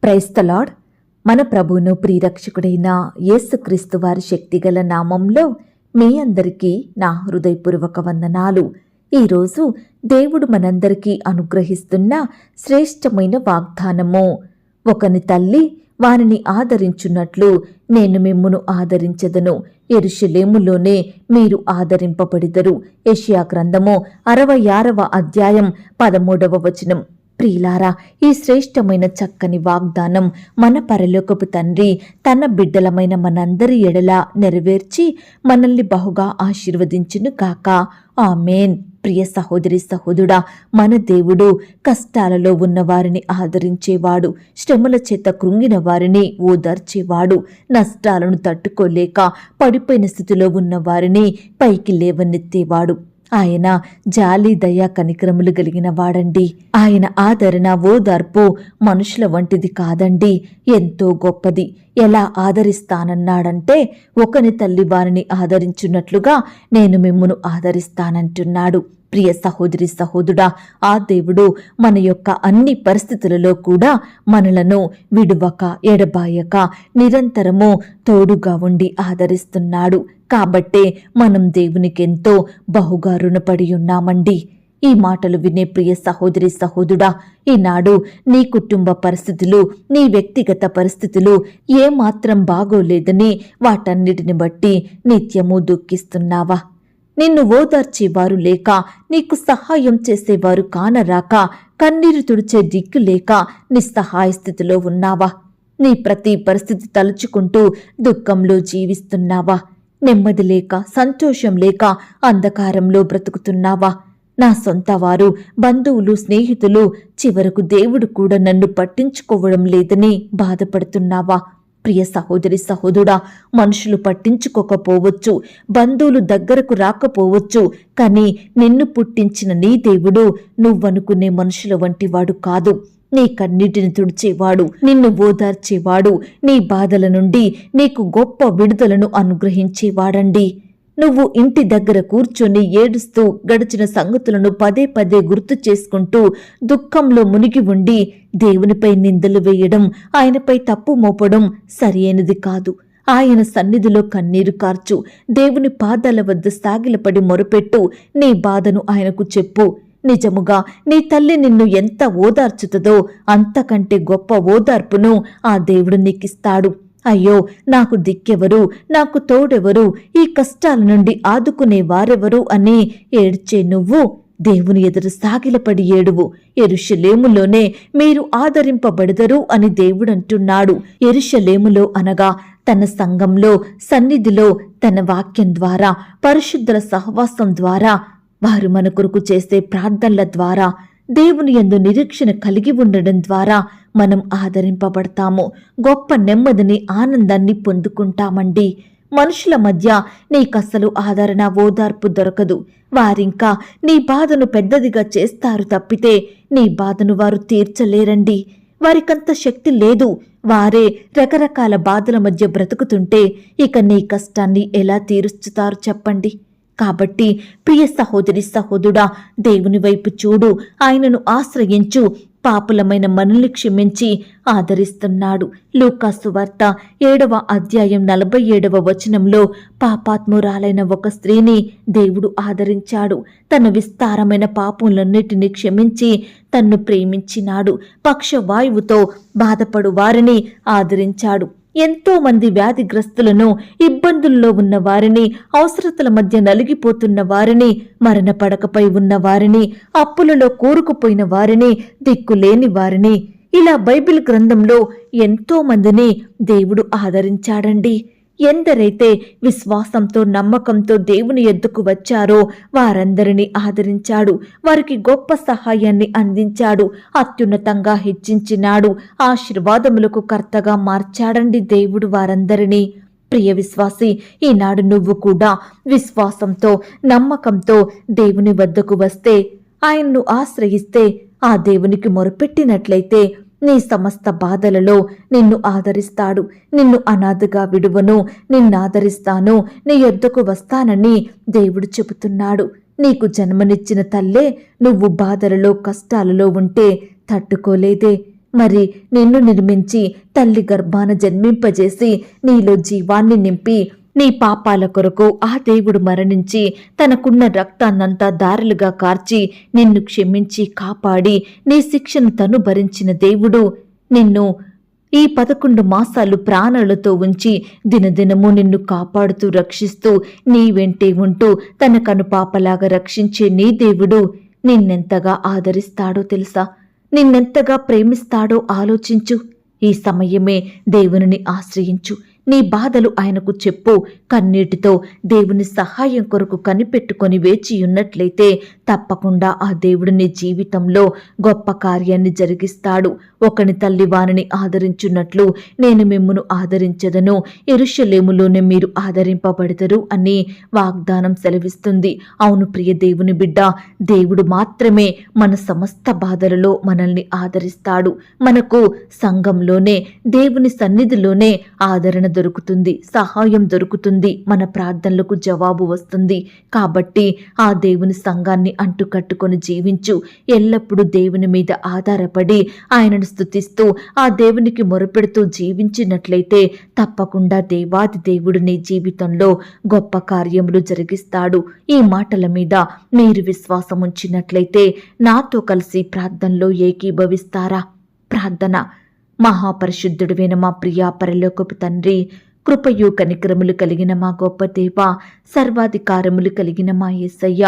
Praise the lord. మన ప్రభువును ప్రియరక్షకుడైన యేసుక్రీస్తు వారి శక్తిగల నామంలో మీ అందరికీ నా హృదయపూర్వక వందనాలు. ఈరోజు దేవుడు మనందరికీ అనుగ్రహిస్తున్న శ్రేష్టమైన వాగ్దానము, ఒకని తల్లి వారిని ఆదరించున్నట్లు నేను మిమ్మును ఆదరించెదను, యెరూషలేములోనే మీరు ఆదరింపబడిదరు. యెషయా గ్రంథము 66వ అధ్యాయం 13వ వచనం. ప్రియులారా, ఈ శ్రేష్టమైన చక్కని వాగ్దానం మన పరలోకపు తండ్రి తన బిడ్డలమైన మనందరి ఎడల నెరవేర్చి మనల్ని బహుగా ఆశీర్వదించును కాక. ఆమేన్. ప్రియ సహోదరి సహోదరుడా, మన దేవుడు కష్టాలలో ఉన్న వారిని ఆదరించేవాడు, శ్రమల చేత కృంగిన వారిని ఓదార్చేవాడు, నష్టాలను తట్టుకోలేక పడిపోయిన స్థితిలో ఉన్న వారిని పైకి లేవనెత్తేవాడు. ఆయన జాలి దయా కనికరములు కలిగిన వాడండి. ఆయన ఆదరణ ఓదార్పు మనుషుల వంటిది కాదండి, ఎంతో గొప్పది. ఎలా ఆదరిస్తానన్నాడంటే, ఒకని తల్లి వారిని ఆదరించున్నట్లుగా నేను మిమ్మును ఆదరిస్తానంటున్నాడు. ప్రియ సహోదరి సహోదరుడా, ఆ దేవుడు మన యొక్క అన్ని పరిస్థితులలో కూడా మనలను విడువక ఎడబాయక నిరంతరము తోడుగా ఉండి ఆదరిస్తున్నాడు. కాబట్టే మనం దేవునికి ఎంతో బహుగా రుణపడి ఉన్నామండి. ఈ మాటలు వినే ప్రియ సహోదరి సహోదరుడా, ఈనాడు నీ కుటుంబ పరిస్థితులు, నీ వ్యక్తిగత పరిస్థితులు ఏమాత్రం బాగోలేదని వాటన్నిటిని బట్టి నిత్యము దుఃఖిస్తున్నావా? నిన్ను ఓదార్చేవారు లేక, నీకు సహాయం చేసేవారు కానరాక, కన్నీరు తుడిచే దిక్కు లేక నిస్సహాయ స్థితిలో ఉన్నావా? నీ ప్రతి పరిస్థితి తలుచుకుంటూ దుఃఖంలో జీవిస్తున్నావా? నెమ్మది లేక, సంతోషం లేక అంధకారంలో బ్రతుకుతున్నావా? నా సొంత వారు, బంధువులు, స్నేహితులు, చివరకు దేవుడు కూడా నన్ను పట్టించుకోవడం లేదని బాధపడుతున్నావా? ప్రియ సహోదరి సహోదరుడా, మనుషులు పట్టించుకోకపోవచ్చు, బంధువులు దగ్గరకు రాకపోవచ్చు, కానీ నిన్ను పుట్టించిన నీ దేవుడు నువ్వనుకునే మనుషుల వంటి వాడు కాదు. నీ కన్నీటిని తుడిచేవాడు, నిన్ను ఓదార్చేవాడు, నీ బాధల నుండి నీకు గొప్ప విడుదలను అనుగ్రహించేవాడండి. నువ్వు ఇంటి దగ్గర కూర్చొని ఏడుస్తూ గడిచిన సంగతులను పదే పదే గుర్తు చేసుకుంటూ దుఃఖంలో మునిగి ఉండి దేవునిపై నిందలు వేయడం, ఆయనపై తప్పు మోపడం సరియైనది కాదు. ఆయన సన్నిధిలో కన్నీరు కార్చు, దేవుని పాదాల వద్ద సాగిలపడి మొరపెట్టు, నీ బాధను ఆయనకు చెప్పు. నిజముగా నీ తల్లి నిన్ను ఎంత ఓదార్చుతుందో అంతకంటే గొప్ప ఓదార్పును ఆ దేవుడు నీకిస్తాడు. అయ్యో, నాకు దిక్కెవరు, నాకు తోడెవరు, ఈ కష్టాల నుండి ఆదుకునే వారెవరు అని ఏడ్చే నువ్వు దేవుని ఎదురు సాగిలపడి ఏడువు. యెరూషలేములోనే మీరు ఆదరింపబడదరు అని దేవుడంటున్నాడు. యెరూషలేములో అనగా తన సంఘంలో, సన్నిధిలో, తన వాక్యం ద్వారా, పరిశుద్ధుల సహవాసం ద్వారా, వారు మన కొరకు చేసే ప్రార్థనల ద్వారా, దేవుని యందు నిరీక్షణ కలిగి ఉండడం ద్వారా మనం ఆదరింపబడతాము. గొప్ప నెమ్మదిని, ఆనందాన్ని పొందుకుంటామండి. మనుషుల మధ్య నీకసలు ఆదరణ, ఓదార్పు దొరకదు. వారింకా నీ బాధను పెద్దదిగా చేస్తారు తప్పితే నీ బాధను వారు తీర్చలేరండి. వారికంత శక్తి లేదు. వారే రకరకాల బాధల మధ్య బ్రతుకుతుంటే ఇక నీ కష్టాన్ని ఎలా తీరుస్తారు చెప్పండి? కాబట్టి ప్రియ సహోదరి సహోదరుడా, దేవుని వైపు చూడు, ఆయనను ఆశ్రయించు. పాపులమైన మనల్ని క్షమించి ఆదరిస్తున్నాడు. లూకాసు వార్త 7వ అధ్యాయం 47వ వచనంలో పాపాత్మురాలైన ఒక స్త్రీని దేవుడు ఆదరించాడు. తన విస్తారమైన పాపములన్నిటినీ క్షమించి తన్ను ప్రేమించినాడు. పక్షవాయువుతో బాధపడు వారిని ఆదరించాడు. ఎంతో మంది వ్యాధిగ్రస్తులను, ఇబ్బందుల్లో ఉన్న వారిని, అవసరతల మధ్య నలిగిపోతున్న వారిని, మరణ పడకపై ఉన్న వారిని, అప్పులలో కూరుకుపోయిన వారిని, దిక్కులేని వారిని, ఇలా బైబిల్ గ్రంథంలో ఎంతో మందిని దేవుడు ఆదరించాడండి. ఎందరైతే విశ్వాసంతో, నమ్మకంతో దేవుని యొద్దకు వచ్చారో వారందరినీ ఆదరించాడు. వారికి గొప్ప సహాయాన్ని అందించాడు. అత్యున్నతంగా హెచ్చించినాడు. ఆశీర్వాదములకు కర్తగా మార్చాడండి దేవుడు వారందరినీ. ప్రియ విశ్వాసి, ఈనాడు నువ్వు కూడా విశ్వాసంతో, నమ్మకంతో దేవుని వద్దకు వస్తే, ఆయన్ను ఆశ్రయిస్తే, ఆ దేవునికి మొరపెట్టినట్లయితే నీ సమస్త బాధలలో నిన్ను ఆదరిస్తాడు. నిన్ను అనాథగా విడువను, నిన్నాదరిస్తాను, నీ యొద్దకు వస్తానని దేవుడు చెబుతున్నాడు. నీకు జన్మనిచ్చిన తల్లే నువ్వు బాధలలో, కష్టాలలో ఉంటే తట్టుకోలేదే. మరి నిన్ను నిర్మించి తల్లి గర్భాన జన్మింపజేసి నీలో జీవాన్ని నింపి నీ పాపాల కొరకు ఆ దేవుడు మరణించి తనకున్న రక్తాన్నంతా దారులుగా కార్చి నిన్ను క్షమించి కాపాడి నీ శిక్షను తను భరించిన దేవుడు నిన్ను ఈ 11 మాసాలు ప్రాణాలతో ఉంచి దినదినము నిన్ను కాపాడుతూ రక్షిస్తూ నీ వెంటే ఉంటూ తన కనుపాపలాగా రక్షించే నీ దేవుడు నిన్నెంతగా ఆదరిస్తాడో తెలుసా? నిన్నెంతగా ప్రేమిస్తాడో ఆలోచించు. ఈ సమయమే దేవునిని ఆశ్రయించు. నీ బాధలు ఆయనకు చెప్పు. కన్నీటితో దేవుని సహాయం కొరకు కనిపెట్టుకొని వేచియున్నట్లయితే తప్పకుండా ఆ దేవుడు నీ జీవితంలో గొప్ప కార్యాన్ని జరిగిస్తాడు. ఒకని తల్లి వానిని ఆదరించున్నట్లు నేను మిమ్మును ఆదరించదను, యెరూషలేములోనే మీరు ఆదరింపబడతారు అని వాగ్దానం సెలవిస్తుంది. అవును ప్రియ దేవుని బిడ్డ, దేవుడు మాత్రమే మన సమస్త బాధలలో మనల్ని ఆదరిస్తాడు. మనకు సంఘంలోనే దేవుని సన్నిధిలోనే ఆదరణ దొరుకుతుంది, సహాయం దొరుకుతుంది, మన ప్రార్థనలకు జవాబు వస్తుంది. కాబట్టి ఆ దేవుని సంఘాన్ని అంటుకట్టుకొని జీవించు. ఎల్లప్పుడూ దేవుని మీద ఆధారపడి ఆయనను స్తుతిస్తూ ఆ దేవునికి మొరపెడుతూ జీవించినట్లయితే తప్పకుండా దేవాది దేవుడు నీ జీవితంలో గొప్ప కార్యములు జరిగిస్తాడు. ఈ మాటల మీద మీరు విశ్వాసం ఉంచినట్లయితే నాతో కలిసి ప్రార్థనలో ఏకీభవిస్తారా? ప్రార్థన. మహాపరిశుద్ధుడైన మా ప్రియా పరలోకపు తండ్రి, కృపయు కనికరములు కలిగిన మా గొప్ప దేవ, సర్వాధికారములు కలిగిన మా యేసయ్య,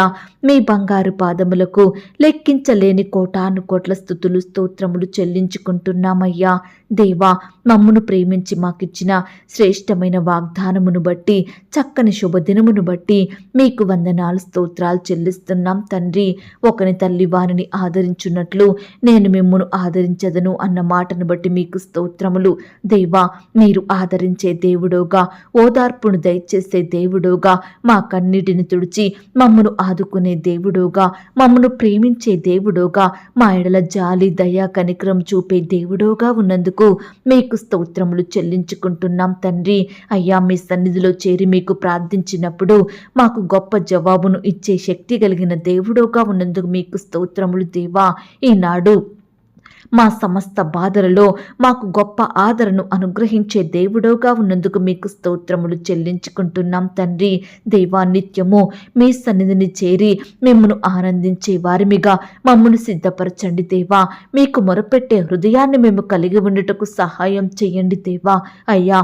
మీ బంగారు పాదములకు లెక్కించలేని కోటాను కోట్ల స్తుతులు స్తోత్రములు చెల్లించుకుంటున్నామయ్యా. దేవా, మమ్మును ప్రేమించి మాకిచ్చిన శ్రేష్టమైన వాగ్దానమును బట్టి, చక్కని శుభదినమును బట్టి మీకు వందనాలు స్తోత్రాలు చెల్లిస్తున్నాం తండ్రి. ఒకని తల్లి వారిని ఆదరించున్నట్లు నేను మిమ్మును ఆదరించదను అన్న మాటను బట్టి మీకు స్తోత్రములు. దేవా, మీరు ఆదరించే దేవుడోగా, ఓదార్పును దయచేసే దేవుడోగా, మా కన్నీటిని తుడిచి మమ్మను ఆదుకునే దేవుడోగా, మమ్మను ప్రేమించే దేవుడోగా, మా ఎడల జాలి దయ కనికరం చూపే దేవుడోగా ఉన్నందుకు మీకు స్తోత్రములు చెల్లించుకుంటున్నాం తండ్రి. అయ్యా, మీ సన్నిధిలో చేరి మీకు ప్రార్థించినప్పుడు మాకు గొప్ప జవాబును ఇచ్చే శక్తి కలిగిన దేవుడోగా ఉన్నందుకు మీకు స్తోత్రములు దేవా. ఈనాడు మా సమస్త బాధలలో మాకు గొప్ప ఆదరణను అనుగ్రహించే దేవుడోగా ఉన్నందుకు మీకు స్తోత్రములు చెల్లించుకుంటున్నాం తండ్రి. దేవా, నిత్యము మీ సన్నిధిని చేరి మిమ్మను ఆనందించే వారిమిగా మమ్మను సిద్ధపరచండి దేవా. మీకు మొరపెట్టే హృదయాన్ని మేము కలిగి ఉండటకు సహాయం చేయండి దేవా. అయ్యా,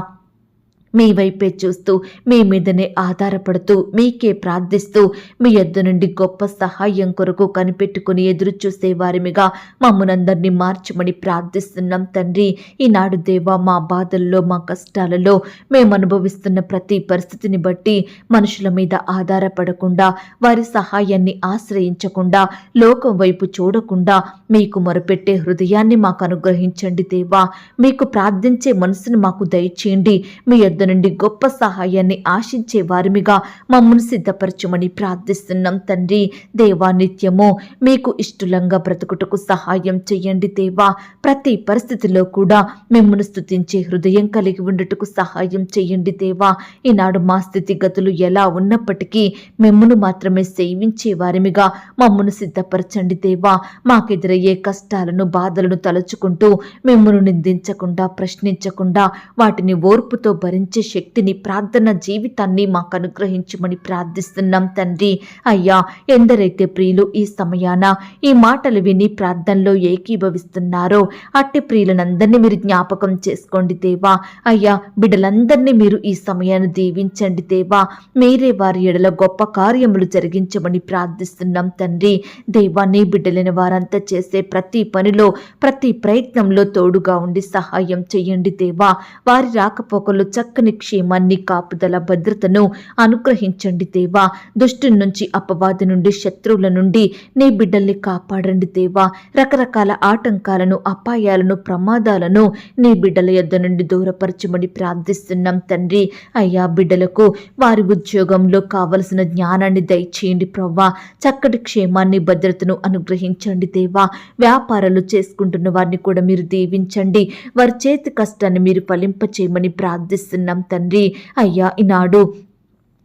మీ వైపే చూస్తూ మీ మీదనే ఆధారపడుతూ మీకే ప్రార్థిస్తూ మీ యొద్ద నుండి గొప్ప సహాయం కొరకు కనిపెట్టుకుని ఎదురు చూసే వారిమిగా మమ్మల్నందరినీ మార్చమని ప్రార్థిస్తున్నాం తండ్రి. ఈనాడు దేవా, మా బాధల్లో మా కష్టాలలో మేము అనుభవిస్తున్న ప్రతి పరిస్థితిని బట్టి మనుషుల మీద ఆధారపడకుండా, వారి సహాయాన్ని ఆశ్రయించకుండా, లోకం వైపు చూడకుండా మీకు మొరపెట్టే హృదయాన్ని మాకు అనుగ్రహించండి దేవా. మీకు ప్రార్థించే మనసును మాకు దయచేయండి. మీ యొద్ద నుండి గొప్ప సహాయాన్ని ఆశించే వారిమిగా మమ్మల్ని సిద్ధపరచమని ప్రార్థిస్తున్నాం తండ్రి. దేవా, నిత్యము మీకు ఇష్టలంగా బ్రతుకుటకు సహాయం చెయ్యండి దేవా. ప్రతి పరిస్థితిలో కూడా మిమ్మల్ని స్తుతించే హృదయం కలిగి ఉండటకు సహాయం చెయ్యండి దేవా. ఈనాడు మా స్థితిగతులు ఎలా ఉన్నప్పటికీ మిమ్మను మాత్రమే సేవించే వారిమిగా మమ్మను సిద్ధపరచండి దేవా. మాకెదురయ్యే కష్టాలను బాధలను తలుచుకుంటూ మిమ్మను నిందించకుండా, ప్రశ్నించకుండా వాటిని ఓర్పుతో భరించే శక్తిని, ప్రార్థన జీవితాన్ని మాకు అనుగ్రహించమని ప్రార్థిస్తున్నాం తండ్రి. అయ్యా, ఎందరైతే ప్రియులు ఈ సమయాన ఈ మాటలు విని ప్రార్థనలో ఏకీభవిస్తున్నారో అట్టి ప్రియులనందరినీ మీరు జ్ఞాపకం చేసుకోండి దేవా. అయ్యా, బిడ్డలందరినీ మీరు ఈ సమయాన్ని దీవించండి దేవా. మీరే వారి ఎడల గొప్ప కార్యములు జరిగించమని ప్రార్థిస్తున్నాం తండ్రి. దేవా, నీ బిడ్డలైన వారంతా చేసే ప్రతి పనిలో, ప్రతి ప్రయత్నంలో తోడుగా ఉండి సహాయం చేయండి దేవా. వారి రాకపోకలు చక్కని క్షేమాన్ని, కాపుదల, భద్రతను అనుగ్రహించండి దేవా. దుష్టుని నుంచి, అపవాది నుండి, శత్రువుల నుండి నీ బిడ్డల్ని కాపాడండి దేవా. రకరకాల ఆటంకాలను, అపాయాలను, ప్రమాదాలను నీ బిడ్డల యొద్ద నుండి దూరపరచమని ప్రార్థిస్తున్నాం తండ్రి. అయ్యా, బిడ్డలకు వారి ఉద్యోగంలో కావలసిన జ్ఞానాన్ని దయచేయండి ప్రవ్వా. చక్కటి క్షేమాన్ని, భద్రతను అనుగ్రహించండి దేవా. వ్యాపారాలు చేసుకుంటున్న వారిని కూడా మీరు దీవించండి. వారి చేతి కష్టాన్ని మీరు ఫలింపచేయమని ప్రార్థిస్తున్నాం తండ్రి. అయ్యా, ఈనాడు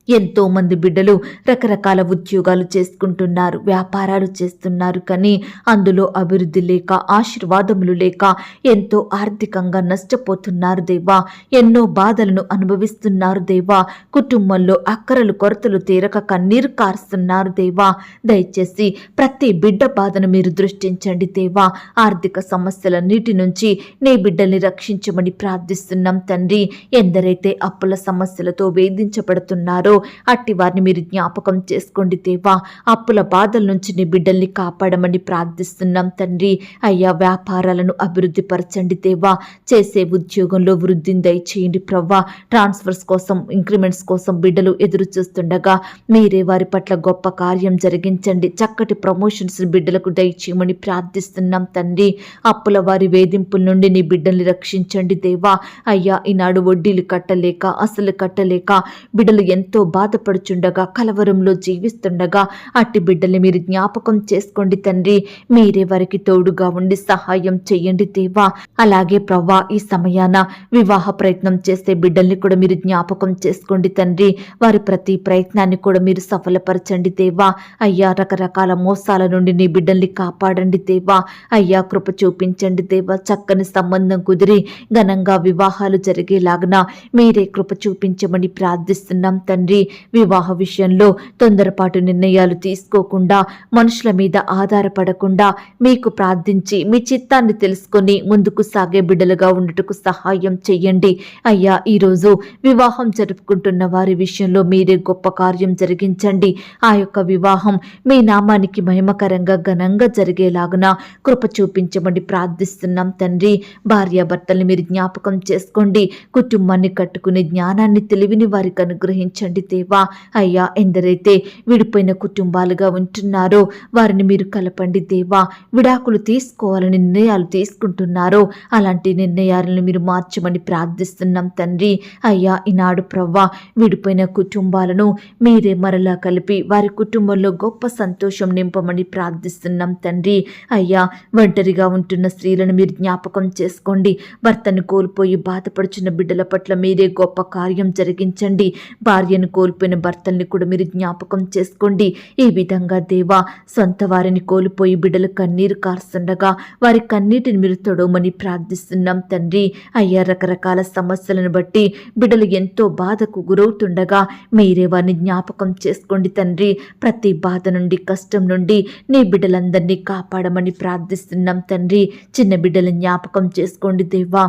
ఎంతో మంది బిడ్డలు రకరకాల ఉద్యోగాలు చేసుకుంటున్నారు, వ్యాపారాలు చేస్తున్నారు. కానీ అందులో అభివృద్ధి లేక, ఆశీర్వాదములు లేక ఎంతో ఆర్థికంగా నష్టపోతున్నారు దేవా. ఎన్నో బాధలను అనుభవిస్తున్నారు దేవా. కుటుంబంలో అక్కరలు కొరతలు తీరక కన్నీరు కారుస్తున్నారు దేవా. దయచేసి ప్రతి బిడ్డ బాధను మీరు దృష్టించండి దేవా. ఆర్థిక సమస్యలన్నిటి నుంచి నీ బిడ్డల్ని రక్షించమని ప్రార్థిస్తున్నాం తండ్రి. ఎందరైతే అప్పుల సమస్యలతో వేధించబడుతున్నారో అట్టి వారిని మీరు జ్ఞాపకం చేసుకోండి దేవా. అప్పుల బాధల నుంచి నీ బిడ్డల్ని కాపాడమని ప్రార్థిస్తున్నాం తండ్రి. అయ్యా, వ్యాపారాలను అభివృద్ధి పరచండి దేవా. చేసే ఉద్యోగంలో వృద్ధిని దయచేయండి ప్రవ్వా. ట్రాన్స్ఫర్స్ కోసం, ఇంక్రిమెంట్స్ కోసం బిడ్డలు ఎదురు చూస్తుండగా మీరే వారి పట్ల గొప్ప కార్యం జరిగించండి. చక్కటి ప్రమోషన్స్ బిడ్డలకు దయచేయమని ప్రార్థిస్తున్నాం తండ్రి. అప్పుల వారి వేధింపుల నుండి నీ బిడ్డల్ని రక్షించండి దేవా. అయ్యా, ఈనాడు వడ్డీలు కట్టలేక, అసలు కట్టలేక బిడ్డలు ఎంతో బాధపడుచుండగా, కలవరంలో జీవిస్తుండగా అట్టి బిడ్డల్ని మీరు జ్ఞాపకం చేసుకోండి తండ్రి. మీరే వారికి తోడుగా ఉండి సహాయం చెయ్యండి దేవా. అలాగే ప్రవ్వా, ఈ సమయాన వివాహ ప్రయత్నం చేసే బిడ్డల్ని కూడా మీరు జ్ఞాపకం చేసుకోండి తండ్రి. వారి ప్రతి ప్రయత్నాన్ని కూడా మీరు సఫలపరచండి దేవా. అయ్యా, రకరకాల మోసాల నుండి నీ బిడ్డల్ని కాపాడండి దేవా. అయ్యా, కృప చూపించండి దేవా. చక్కని సంబంధం కుదిరి ఘనంగా వివాహాలు జరిగేలాగా మీరే కృప చూపించమని ప్రార్థిస్తున్నాం తండ్రి. వివాహ విషయంలో తొందరపాటు నిర్ణయాలు తీసుకోకుండా, మనుషుల మీద ఆధారపడకుండా మీకు ప్రార్థించి మీ చిత్తాన్ని తెలుసుకొని ముందుకు సాగే బిడ్డలుగా ఉండటకు సహాయం చెయ్యండి. అయ్యా, ఈరోజు వివాహం జరుపుకుంటున్న వారి విషయంలో మీరే గొప్ప కార్యం జరిగించండి. ఆ యొక్క వివాహం మీ నామానికి మహిమకరంగా ఘనంగా జరిగేలాగున కృప చూపించమని ప్రార్థిస్తున్నాం తండ్రి. భార్యాభర్తల్ని మీరు జ్ఞాపకం చేసుకోండి. కుటుంబాన్ని కట్టుకునే జ్ఞానాన్ని, తెలివిని వారికి అనుగ్రహించండి దేవా. అయ్యా, ఎందరైతే విడిపోయిన కుటుంబాలుగా ఉంటున్నారో వారిని మీరు కలపండి దేవా. విడాకులు తీసుకోవాలని నిర్ణయాలు తీసుకుంటున్నారో అలాంటి నిర్ణయాలను మీరు మార్చమని ప్రార్థిస్తున్నాం తండ్రి. అయ్యా, ఈనాడు ప్రవ్వా, విడిపోయిన కుటుంబాలను మీరే మరలా కలిపి వారి కుటుంబంలో గొప్ప సంతోషం నింపమని ప్రార్థిస్తున్నాం తండ్రి. అయ్యా, ఒంటరిగా ఉంటున్న స్త్రీలను మీరు జ్ఞాపకం చేసుకోండి. భర్తను కోల్పోయి బాధపడుచున్న బిడ్డల పట్ల మీరే గొప్ప కార్యం జరిగించండి. భార్యను కోల్పోయిన భర్తల్ని కూడా మీరు జ్ఞాపకం చేసుకోండి. ఈ విధంగా దేవా, సొంత వారిని కోల్పోయి బిడ్డలు కన్నీరు కారుస్తుండగా వారి కన్నీటిని మీరు తొడవమని ప్రార్థిస్తున్నాం తండ్రి. అయ్యా, రకరకాల సమస్యలను బట్టి బిడ్డలు ఎంతో బాధకు గురవుతుండగా మీరే వారిని జ్ఞాపకం చేసుకోండి తండ్రి. ప్రతి బాధ నుండి, కష్టం నుండి నీ బిడ్డలందరినీ కాపాడమని ప్రార్థిస్తున్నాం తండ్రి. చిన్న బిడ్డలను జ్ఞాపకం చేసుకోండి దేవా.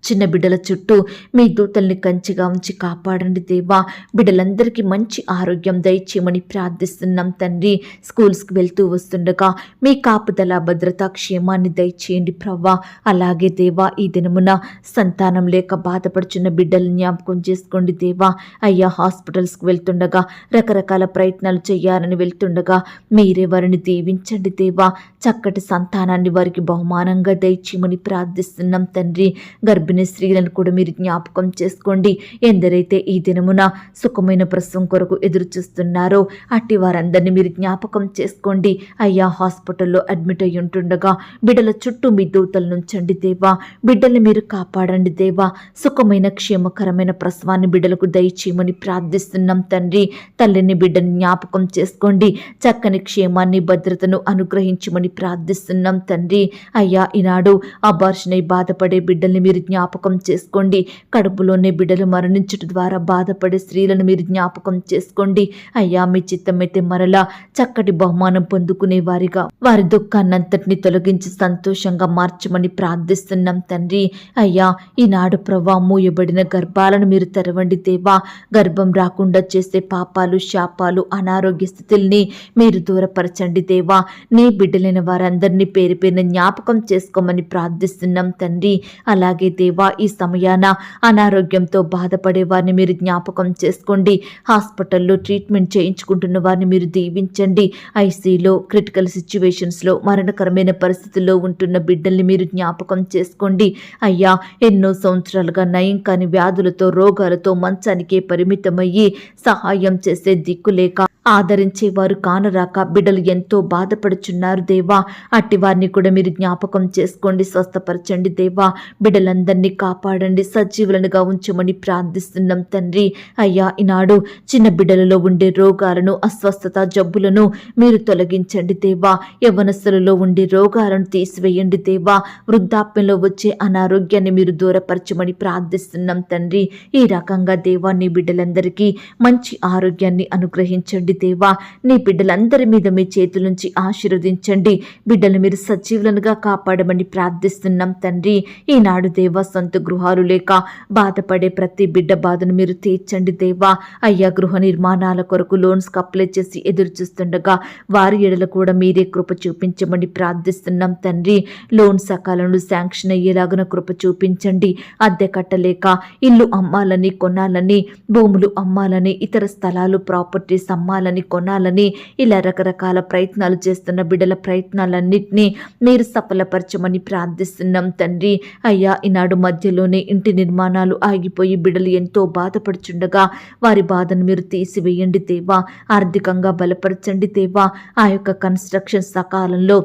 చిన్న బిడ్డల చుట్టూ మీ దూతల్ని కంచిగా ఉంచి కాపాడండి దేవా. బిడ్డలందరికీ మంచి ఆరోగ్యం దయచేయమని ప్రార్థిస్తున్నాం తండ్రి. స్కూల్స్కి వెళ్తూ వస్తుండగా మీ కాపుదల, భద్రత, క్షేమాన్ని దయచేయండి ప్రవ్వా. అలాగే దేవా, ఈ దినమున సంతానం లేక బాధపడుచున్న బిడ్డల్ని జ్ఞాపకం చేసుకోండి దేవా. అయ్యా, హాస్పిటల్స్కి వెళ్తుండగా, రకరకాల ప్రయత్నాలు చేయాలని వెళ్తుండగా మీరే వారిని దీవించండి దేవా. చక్కటి సంతానాన్ని వారికి బహుమానంగా దయచేయమని ప్రార్థిస్తున్నాం తండ్రి. గర్భిణీ స్త్రీలను కూడా మీరు జ్ఞాపకం చేసుకోండి. ఎందరైతే ఈ దినమున సుఖమైన ప్రసవం కొరకు ఎదురు చూస్తున్నారో అట్టి వారందరినీ మీరు జ్ఞాపకం చేసుకోండి. అయ్యా, హాస్పిటల్లో అడ్మిట్ అయి ఉంటుండగా బిడ్డల చుట్టూ మీ దూతలు నుంచండి దేవా. బిడ్డల్ని మీరు కాపాడండి దేవా. సుఖమైన క్షేమకరమైన ప్రసవాన్ని బిడ్డలకు దయచేయమని ప్రార్థిస్తున్నాం తండ్రి. తల్లిని, బిడ్డని జ్ఞాపకం చేసుకోండి. చక్కని క్షేమాన్ని, భద్రతను అనుగ్రహించమని ప్రార్థిస్తున్నాం తండ్రి. అయ్యా, ఈనాడు అబార్షన్ అయి బాధపడే బిడ్డల్ని మీరు జ్ఞాపకం చేసుకోండి. కడుపులోనే బిడ్డలు మరణించడం ద్వారా బాధపడే స్త్రీలను మీరు జ్ఞాపకం చేసుకోండి. అయ్యా, మీ చిత్తమైతే మరలా చక్కటి బహుమానం పొందుకునే వారిగా వారి దుఃఖాన్నంతటిని తొలగించి సంతోషంగా మార్చమని ప్రార్థిస్తున్నాం తండ్రి. అయ్యా, ఈనాడు ప్రవ్వా, మూయబడిన గర్భాలను మీరు తెరవండి దేవా. గర్భం రాకుండా చేసే పాపాలు, శాపాలు, అనారోగ్య స్థితుల్ని మీరు దూరపరచండి దేవా. నీ బిడ్డలైన వారందరినీ పేరు పేరున జ్ఞాపకం చేసుకోమని ప్రార్థిస్తున్నాం తండ్రి. అలాగే దేవా, ఈ సమయాన అనారోగ్యంతో బాధపడే వారిని మీరు జ్ఞాపకం చేసుకోండి. హాస్పిటల్లో ట్రీట్మెంట్ చేయించుకుంటున్న వారిని మీరు దీవించండి. ఐసీలో, క్రిటికల్ సిచ్యువేషన్స్లో, మరణకరమైన పరిస్థితుల్లో ఉంటున్న బిడ్డల్ని మీరు జ్ఞాపకం చేసుకోండి. అయ్యా, ఎన్నో సంవత్సరాలుగా నయం కాని వ్యాధులతో, రోగాలతో మంచానికే పరిమితమయ్యి సహాయం చేసే దిక్కులేక ఆదరించేవారు కానరాక బిడ్డలు ఎంతో బాధపడుచున్నారు దేవా. అట్టి వారిని కూడా మీరు జ్ఞాపకం చేసుకోండి, స్వస్థపరచండి దేవా. బిడ్డలందరినీ కాపాడండి, సజీవులనుగా ఉంచమని ప్రార్థిస్తున్నాం తండ్రి. అయ్యా, ఈనాడు చిన్న బిడ్డలలో ఉండే రోగాలను, అస్వస్థత జబ్బులను మీరు తొలగించండి దేవా. యవ్వనస్తులలో ఉండే రోగాలను తీసివేయండి దేవా. వృద్ధాప్యంలో వచ్చే అనారోగ్యాన్ని మీరు దూరపరచమని ప్రార్థిస్తున్నాం తండ్రి. ఈ రకంగా దేవా, నీ బిడ్డలందరికీ మంచి ఆరోగ్యాన్ని అనుగ్రహించండి దేవా. నీ బిడ్డలందరి మీద మీ చేతుల నుంచి ఆశీర్వదించండి. బిడ్డలు మీరు సజీవులనుగా కాపాడమని ప్రార్థిస్తున్నాం తండ్రి. ఈనాడు దేవా, సొంత గృహాలు లేక బాధపడే ప్రతి బిడ్డ బాధను మీరు తీర్చండి దేవా. అయ్యా, గృహ నిర్మాణాల కొరకు లోన్స్కి అప్లై చేసి ఎదురు చూస్తుండగా వారి ఎడల కూడా మీరే కృప చూపించమని ప్రార్థిస్తున్నాం తండ్రి. లోన్ సకాలంలో శాంక్షన్ అయ్యేలాగున కృప చూపించండి. అద్దె కట్టలేక ఇల్లు అమ్మాలని, కొనాలని, భూములు అమ్మాలని, ఇతర స్థలాలు ప్రాపర్టీస్ అమ్మాలని, కొనాలని, ఇలా రకరకాల ప్రయత్నాలు చేస్తున్న బిడ్డల ప్రయత్నాలన్నింటినీ మీరు సఫలపరచమని ప్రార్థిస్తున్నాం తండ్రి. అయ్యా, ఈనాడు మధ్యలోనే ఇంటి నిర్మాణాలు ఆగిపోయి బిడ్డలు ఎంతో బాధపడుచుండగా వారి బాధను మీరు తీసివేయండి దేవా. ఆర్థికంగా బలపరచండి దేవా. ఆ యొక్క కన్స్ట్రక్షన్ సకాలంలో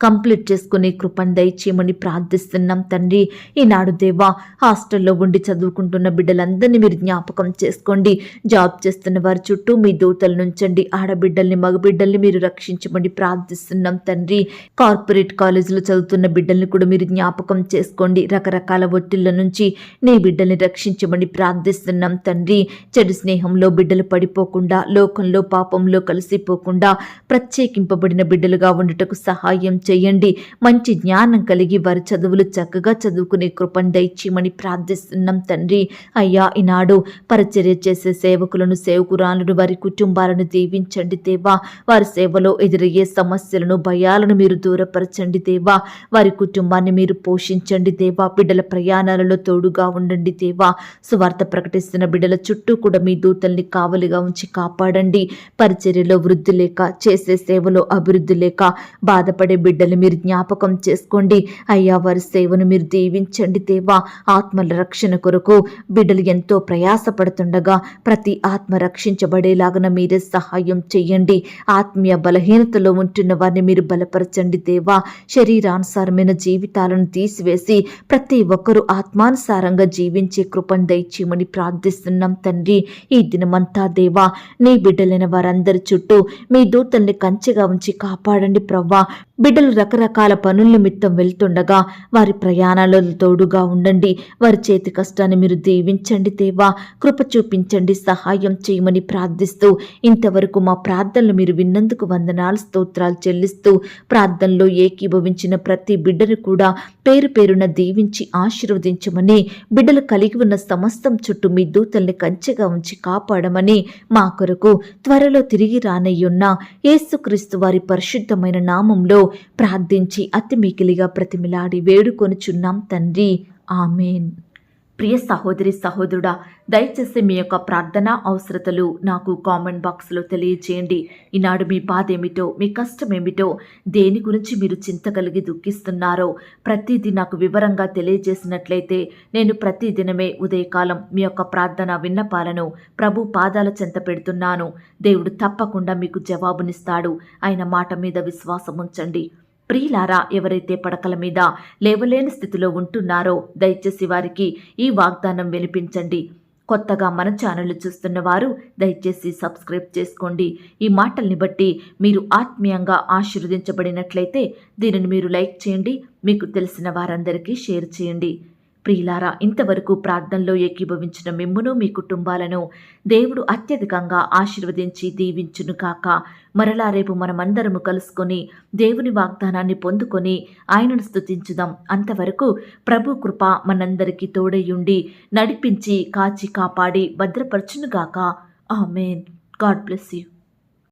కంప్లీట్ చేసుకునే కృపను దయచేయమని ప్రార్థిస్తున్నాం తండ్రి. ఈనాడు దేవా, హాస్టల్లో ఉండి చదువుకుంటున్న బిడ్డలందరినీ మీరు జ్ఞాపకం చేసుకోండి. జాబ్ చేస్తున్న వారి చుట్టూ మీ దూతలు నుంచండి. ఆడబిడ్డల్ని, మగబిడ్డల్ని మీరు రక్షించమని ప్రార్థిస్తున్నాం తండ్రి. కార్పొరేట్ కాలేజీలో చదువుతున్న బిడ్డల్ని కూడా మీరు జ్ఞాపకం చేసుకోండి. రకరకాల ఒత్తిళ్ల నుంచి నీ బిడ్డల్ని రక్షించమని ప్రార్థిస్తున్నాం తండ్రి. చెడు స్నేహంలో బిడ్డలు పడిపోకుండా, లోకంలో పాపంలో కలిసిపోకుండా ప్రత్యేకింపబడిన బిడ్డలుగా ఉండుటకు సహాయం చేయండి. మంచి జ్ఞానం కలిగి వారి చదువులు చక్కగా చదువుకునే కృపను దయచేయమని ప్రార్థిస్తున్నాం తండ్రి. అయ్యా, ఈనాడు పరిచర్య చేసే సేవకులను, సేవకురాలను, వారి కుటుంబాలను దీవించండి దేవా. వారి సేవలో ఎదురయ్యే సమస్యలను, భయాలను మీరు దూరపరచండి దేవా. వారి కుటుంబాన్ని మీరు పోషించండి దేవా. బిడ్డల ప్రయాణాలలో తోడుగా ఉండండి దేవా. సువార్త ప్రకటిస్తున్న బిడ్డల చుట్టూ కూడా మీ దూతల్ని కావలిగా ఉంచి కాపాడండి. పరిచర్యలో వృద్ధి లేక, చేసే సేవలో అభివృద్ధి లేక బాధపడే బిడ్డలు మీరు జ్ఞాపకం చేసుకోండి. అయ్యా, వారి సేవను మీరు దీవించండి దేవా. ఆత్మల రక్షణ కొరకు బిడ్డలు ఎంతో ప్రయాసపడుతుండగా ప్రతి ఆత్మ రక్షించబడేలాగా మీరే సహాయం చెయ్యండి. ఆత్మీయ బలహీనతలో ఉంటున్న వారిని మీరు బలపరచండి దేవా. శరీరానుసారమైన జీవితాలను తీసివేసి ప్రతి ఒక్కరూ ఆత్మానుసారంగా జీవించే కృపను దయచేయమని ప్రార్థిస్తున్నాం తండ్రి. ఈ దినమంతా దేవా, నీ బిడ్డలైన వారందరి చుట్టూ మీ దూతల్ని కంచెగా ఉంచి కాపాడండి ప్రవ్వా. బిడ్డలు రకరకాల పనుల నిమిత్తం వెళ్తుండగా వారి ప్రయాణాలలో తోడుగా ఉండండి. వారి చేతి కష్టాన్ని మీరు దీవించండి దేవా. కృప చూపించండి, సహాయం చేయమని ప్రార్థిస్తూ ఇంతవరకు మా ప్రార్థనలు మీరు విన్నందుకు వందనాలు, స్తోత్రాలు చెల్లిస్తూ ప్రార్థనలో ఏకీభవించిన ప్రతి బిడ్డను కూడా పేరు పేరున దీవించి ఆశీర్వదించమని, బిడ్డలు కలిగి ఉన్న సమస్తం చుట్టూ మీ దూతల్ని కంచెగా ఉంచి కాపాడమని, మా కొరకు త్వరలో తిరిగి రానయ్యున్న యేసుక్రీస్తు వారి పరిశుద్ధమైన నామంలో ప్రార్థించి అతి మికిలిగా ప్రతిమిలాడి వేడుకొనుచున్నాం తండ్రి. ఆమేన్. ప్రియ సహోదరి, సహోదరుడా, దయచేసి మీ యొక్క ప్రార్థన అవసరతలు నాకు కామెంట్ బాక్స్లో తెలియజేయండి. ఈనాడు మీ బాధ ఏమిటో, మీ కష్టం ఏమిటో, దేని గురించి మీరు చింత కలిగి దుఃఖిస్తున్నారో ప్రతిదీ నాకు వివరంగా తెలియజేసినట్లయితే నేను ప్రతిదినమే ఉదయకాలం మీ యొక్క ప్రార్థన విన్నపాలను ప్రభు పాదాల చెంత పెడుతున్నాను. దేవుడు తప్పకుండా మీకు జవాబునిస్తాడు. ఆయన మాట మీద విశ్వాసం ఉంచండి. ప్రియులారా, ఎవరైతే పడకల మీద లేవలేని స్థితిలో ఉంటున్నారో దయచేసి వారికి ఈ వాగ్దానం వినిపించండి. కొత్తగా మన ఛానల్ చూస్తున్న వారు దయచేసి సబ్స్క్రైబ్ చేసుకోండి. ఈ మాటల్ని బట్టి మీరు ఆత్మీయంగా ఆశీర్వదించబడినట్లయితే దీనిని మీరు లైక్ చేయండి, మీకు తెలిసిన వారందరికీ షేర్ చేయండి. ప్రియులారా, ఇంతవరకు ప్రార్థనలో ఏకీభవించిన మిమ్మును, మీ కుటుంబాలను దేవుడు అత్యధికంగా ఆశీర్వదించి దీవించును కాక. మరలా రేపు మనమందరము కలుసుకొని దేవుని వాగ్దానాన్ని పొందుకొని ఆయనను స్తుతించుదాం. అంతవరకు ప్రభు కృప మనందరికీ తోడయ్యుండి నడిపించి కాచి కాపాడి భద్రపరచునుగాక. ఆమేన్. God bless you.